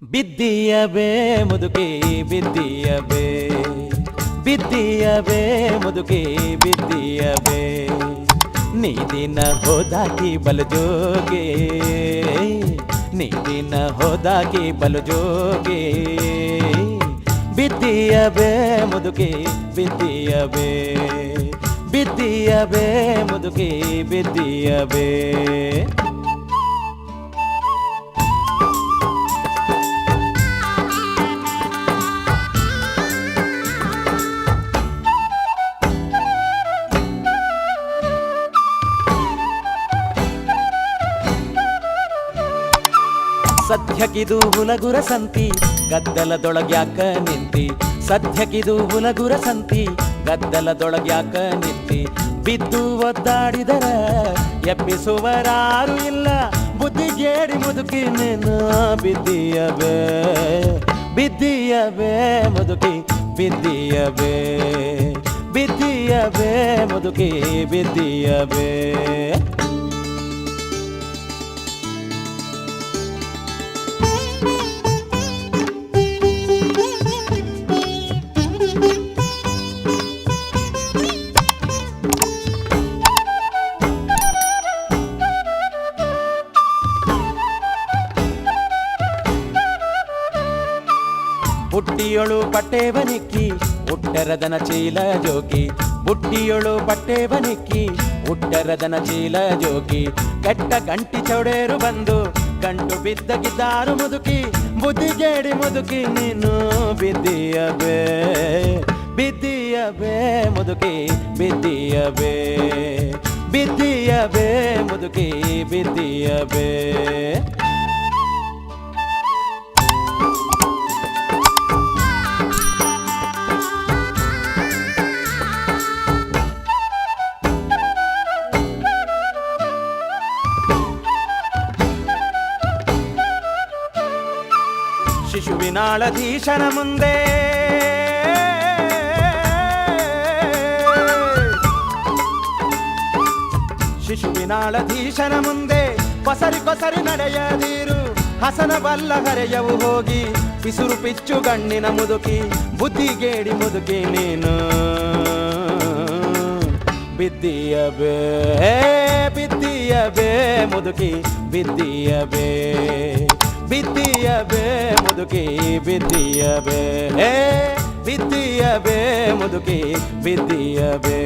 ಬಿದ್ದಿಯಬೇ ಮುದುಕಿ ಬಿದ್ದಿಯಬೇ ಬಿದ್ದಿಯಬೇ ಮುದುಕಿ ಬಿದ್ದಿಯಬೇ ನೀ ದಿನ ಹೋದಾಕಿ ಬಲು ಜೋಗೆ ನೀ ದಿನ ಹೋದಾಕಿ ಬಲು ಜೋಗೆ ಬಿದ್ದಿಯಬೇ ಮುದುಕಿ ಬಿದ್ದಿಯಬೇ ಬಿದ್ದಿಯಬೇ ಮುದುಕಿ ಬಿದ್ದಿಯಬೇ ಸದ್ಯಕ್ಕಿದು ಹುಲಗುರ ಸಂತಿ ಗದ್ದಲದೊಳಗ್ಯಾಕ ನಿಂತಿ ಸದ್ಯಕ್ಕಿದು ಹುಲಗುರ ಸಂತಿ ಗದ್ದಲದೊಳಗ್ಯಾಕ ನಿಂತಿ ಬಿದ್ದು ಒದ್ದಾಡಿದರ ಎಬ್ಬಿಸುವರಾರು ಇಲ್ಲ ಬುದ್ಧಿಗೇಡಿ ಮುದುಕಿ ನೀನು ಬಿದ್ದಿಯಬೇ ಬಿದ್ದಿಯಬೇ ಮುದುಕಿ ಬಿದ್ದಿಯಬೇ ಬಿದ್ದಿಯಬೇ ಮುದುಕಿ ಬಿದ್ದಿಯಬೇ ಬುಟ್ಟಿಯೊಳು ಪಟ್ಟೆವನಿಕ್ಕಿ ಉಟ್ಟರದನ ಚೀಲ ಜೋಗಿ ಬುಟ್ಟಿಯೊಳು ಪಟ್ಟೆವನಿಕ್ಕಿ ಉಟ್ಟರದನ ಚೀಲ ಜೋಗಿ ಕೆಟ್ಟ ಗಂಟಿ ಚೌಡೇರು ಬಂದು ಗಂಟು ಬಿದ್ದಗಿದ್ದಾರು ಮುದುಕಿ ಬುದ್ಧಿಗೇಡಿ ಮುದುಕಿ ನೀನು ಬಿದ್ದಿಯಬೇ ಬಿದ್ದಿಯಬೇ ಮುದುಕಿ ಬಿದ್ದಿಯಬೇ ಬಿದ್ದಿಯಬೇ ಮುದುಕಿ ಬಿದ್ದಿಯಬೇ ಶಿಶುವಿನಾಳಧೀಶನ ಮುಂದೆ ಶಿಶುವಿನಾಳಧೀಶನ ಮುಂದೆ ಕೊಸರಿ ಕೊಸರಿ ನಡೆಯದಿರು ಹಸನ ಬಲ್ಲ ಹರೆಯವು ಹೋಗಿ ಪಿಸುರು ಪಿಚ್ಚು ಗಣ್ಣಿನ ಮುದುಕಿ ಬುದ್ಧಿಗೇಡಿ ಮುದುಕಿ ನೀನು ಬಿದ್ದಿಯಬೇ ಬಿದ್ದಿಯಬೇ ಮುದುಕಿ ಬಿದ್ದಿಯಬೇ ಬಿದ್ದಿಯಬೇ ಮುದುಕಿ ಬಿದ್ದಿಯಬೇ ಬಿದ್ದಿಯಬೇ ಮುದುಕಿ ಬಿದ್ದಿಯಬೇ